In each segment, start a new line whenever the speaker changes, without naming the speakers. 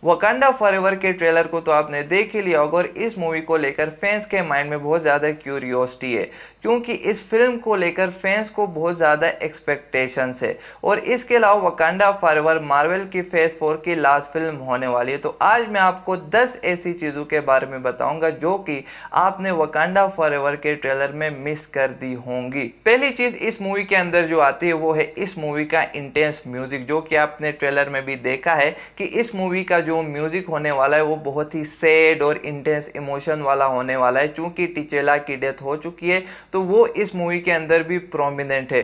Wakanda forever के trailer को तो आपने देख ही लिया होगा और इस मूवी को लेकर फैंस के माइंड में बहुत ज़्यादा क्यूरियोसिटी है, क्योंकि इस फिल्म को लेकर फैंस को बहुत ज़्यादा एक्सपेक्टेशंस है। और इसके अलावा वकांडा फॉरएवर मार्वल की फेज 4 की लास्ट फिल्म होने वाली है। तो आज मैं आपको 10 ऐसी चीज़ों के बारे में बताऊंगा जो कि आपने वकांडा फॉरएवर के ट्रेलर में मिस कर दी होंगी। पहली चीज़ इस मूवी के अंदर जो आती है वो है इस मूवी का इंटेंस म्यूजिक, जो कि आपने ट्रेलर में भी देखा है कि इस मूवी का जो म्यूजिक होने वाला है वो बहुत ही सैड और इंटेंस इमोशन वाला होने वाला है। चूंकि टिचेला की डेथ हो चुकी है तो वो इस मूवी के अंदर भी प्रोमिनेंट है।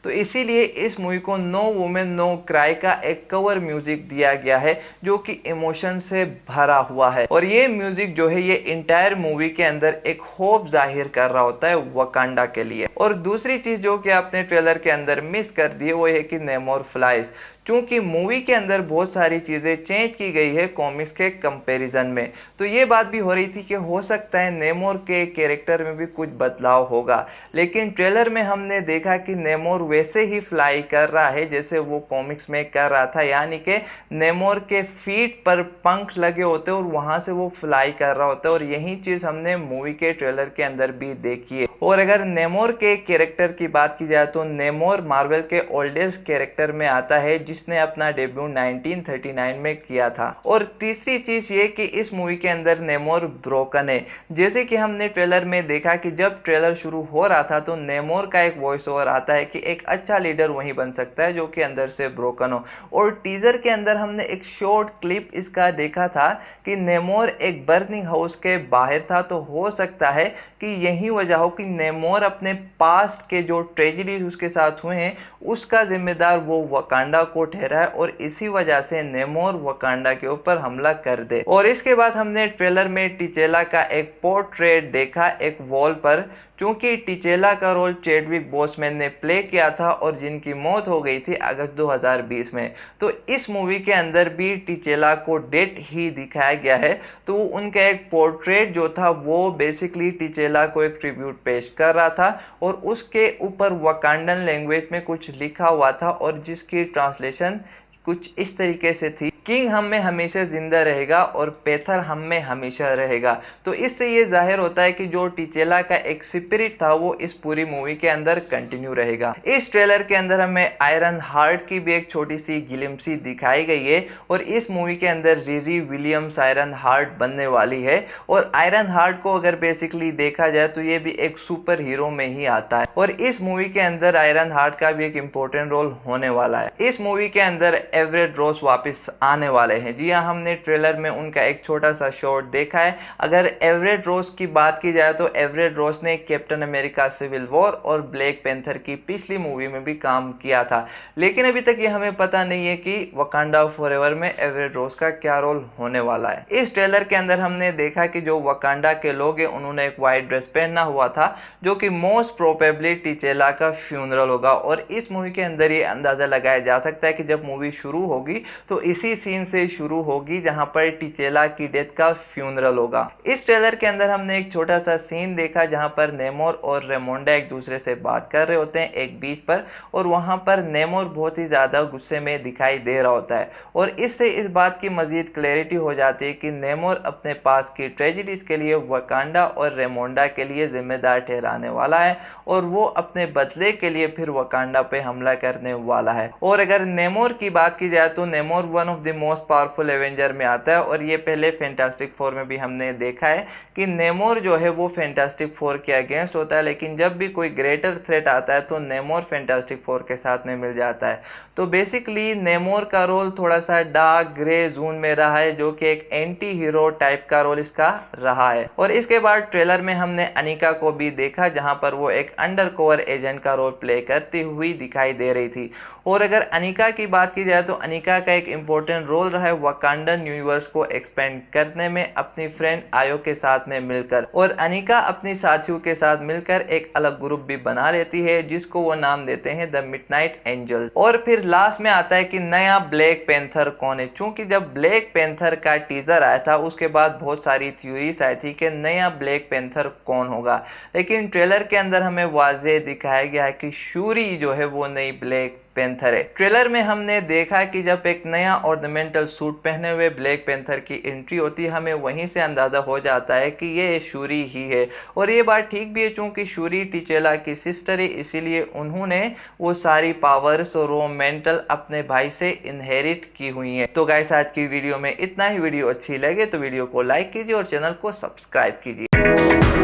तो इसीलिए इस मूवी को नो वुमेन नो क्राई का एक कवर म्यूजिक दिया गया है जो कि इमोशन से भरा हुआ है। और ये म्यूजिक जो है ये इंटायर मूवी के अंदर एक होप जाहिर कर रहा होता है वकांडा के लिए। और दूसरी चीज जो कि आपने ट्रेलर के अंदर मिस कर दी है वो है कि नेमोर फ्लाइज, क्योंकि मूवी के अंदर बहुत सारी चीज़ें चेंज की गई है कॉमिक्स के कंपैरिजन में। तो ये बात भी हो रही थी कि हो सकता है नेमोर के कैरेक्टर में भी कुछ बदलाव होगा, लेकिन ट्रेलर में हमने देखा कि नेमोर वैसे ही फ्लाई कर रहा है जैसे वो कॉमिक्स में कर रहा था, यानी कि नेमोर के फीट पर पंख लगे होते और वहाँ से वो फ्लाई कर रहा होता है। और यही चीज़ हमने मूवी के ट्रेलर के अंदर भी देखी है। और अगर नेमोर के कैरेक्टर की बात की जाए तो नेमोर मार्वल के ओल्डेस्ट कैरेक्टर में आता है जिसने अपना डेब्यू 1939 में किया था। और तीसरी चीज ये कि इस मूवी के अंदर नेमोर ब्रोकन है। जैसे कि हमने ट्रेलर में देखा कि जब ट्रेलर शुरू हो रहा था तो नेमोर का एक वॉइस ओवर आता है कि एक अच्छा लीडर वही बन सकता है जो कि अंदर से ब्रोकन हो। और टीजर के अंदर हमने एक शॉर्ट क्लिप इसका देखा था कि नेमोर एक बर्निंग हाउस के बाहर था। तो हो सकता है कि यही वजह हो कि नेमोर अपने पास्ट के जो ट्रेजेडीज उसके साथ हुए हैं उसका जिम्मेदार वो वकांडा को ठहरा है और इसी वजह से नेमोर वकांडा के ऊपर हमला कर दे। और इसके बाद हमने ट्रेलर में टिचेला का एक पोर्ट्रेट देखा एक वॉल पर, क्योंकि टिचेला का रोल चैडविक बोसमैन ने प्ले किया था और जिनकी मौत हो गई थी अगस्त 2020 में। तो इस मूवी के अंदर भी टिचेला को डेड ही दिखाया गया है। तो उनका एक पोर्ट्रेट जो था वो बेसिकली टिचेला को एक ट्रिब्यूट पेश कर रहा था और उसके ऊपर वकांडन लैंग्वेज में कुछ लिखा हुआ था और जिसकी ट्रांसलेशन कुछ इस तरीके से थी, किंग हम में हमेशा जिंदा रहेगा और पेथर हम में हमेशा रहेगा। तो इससे ये जाहिर होता है कि जो टिचेला का एक स्पिरिट था वो इस पूरी मूवी के अंदर कंटिन्यू रहेगा। इस ट्रेलर के अंदर हमें आयरन हार्ट की भी एक छोटी सी गिलिम्सी दिखाई गई है और इस मूवी के अंदर रिरी विलियम्स आयरन हार्ट बनने वाली है। और आयरन हार्ट को अगर बेसिकली देखा जाए तो ये भी एक सुपर हीरो में ही आता है और इस मूवी के अंदर आयरन हार्ट का भी एक इम्पोर्टेंट रोल होने वाला है। इस मूवी के अंदर एवरेट रोस वापस आने वाले हैं। जी हाँ, हमने ट्रेलर में उनका एक छोटा सा शॉट देखा है। अगर एवरेट रोस की बात की जाए तो एवरेट रोस ने कैप्टन अमेरिका सिविल वॉर और ब्लैक पैंथर की पिछली मूवी में भी काम किया था, लेकिन अभी तक ये हमें पता नहीं है कि वकांडा फॉरएवर में एवरेट रोस का क्या रोल होने वाला है। इस ट्रेलर के अंदर हमने देखा कि जो वकांडा के लोग हैं उन्होंने एक व्हाइट ड्रेस पहना हुआ था जो कि मोस्ट प्रोबेबली टिचेला का फ्यूनरल होगा। और इस मूवी के अंदर ये अंदाजा लगाया जा सकता है कि जब मूवी शुरू होगी तो इसी सीन से शुरू होगी जहां पर टिचेला की डेथ का फ्यूनरल होगा। इस ट्रेलर के अंदर हमने एक छोटा सा सीन देखा जहां पर नेमोर और रेमोंडा एक दूसरे से बात कर रहे होते हैं एक बीच पर और वहां पर नेमोर बहुत ही ज्यादा गुस्से में दिखाई दे रहा होता है। और इससे इस बात की मजीद क्लैरिटी हो जाती है कि नेमोर अपने पास की ट्रेजेडीज के लिए वकांडा और रेमोंडा के लिए जिम्मेदार ठहराने वाला है और वो अपने बदले के लिए फिर वकांडा पे हमला करने वाला है। और अगर नेमोर की बात की जाए तो नेमोर one of the most powerful Avenger में आता है और ये पहले फैंटास्टिक फोर में भी हमने देखा है कि नेमोर जो है वो फैंटास्टिक फोर के अगेंस्ट होता है, लेकिन जब भी कोई ग्रेटर थ्रेट आता है तो नेमोर फैंटास्टिक फोर के साथ में मिल जाता है। तो बेसिकली नेमोर का रोल थोड़ा सा डार्क ग्रे जोन में रहा है जो कि एक एंटी हीरो टाइप का रोल इसका रहा है। और इसके बाद ट्रेलर में हमने अनिका को भी देखा जहां पर वो एक अंडरकवर एजेंट का रोल प्ले करती हुई दिखाई दे रही थी। और अगर अनिका की बात की जाए तो अनिका का एक इम्पोर्टेंट रोल रहा है वकांडन यूनिवर्स को एक्सपेंड करने में अपनी फ्रेंड आयो के साथ में मिलकर। और अनिका अपनी साथियों के साथ मिलकर एक अलग ग्रुप भी बना लेती है जिसको वो नाम देते हैं द मिडनाइट एंजल। और फिर लास्ट में आता है कि नया ब्लैक पैंथर कौन है। चूंकि जब ब्लैक पैंथर का टीजर आया था उसके बाद बहुत सारी थ्योरीज आई थी कि नया ब्लैक पैंथर कौन होगा, लेकिन ट्रेलर के अंदर हमें वाज़ेह दिखाया गया है कि शूरी जो है वो नई ब्लैक पैंथर है। ट्रेलर में हमने देखा कि जब एक नया ऑर्नामेंटल सूट पहने हुए ब्लैक पैंथर की एंट्री होती है, हमें वहीं से अंदाजा हो जाता है कि ये शूरी ही है। और ये बात ठीक भी है, चूंकि शूरी टिचेला की सिस्टर है, इसीलिए उन्होंने वो सारी पावर्स और वो मेंटल अपने भाई से इनहेरिट की हुई है। तो गाइस आज की वीडियो में इतना ही। वीडियो अच्छी लगे तो वीडियो को लाइक कीजिए और चैनल को सब्सक्राइब कीजिए।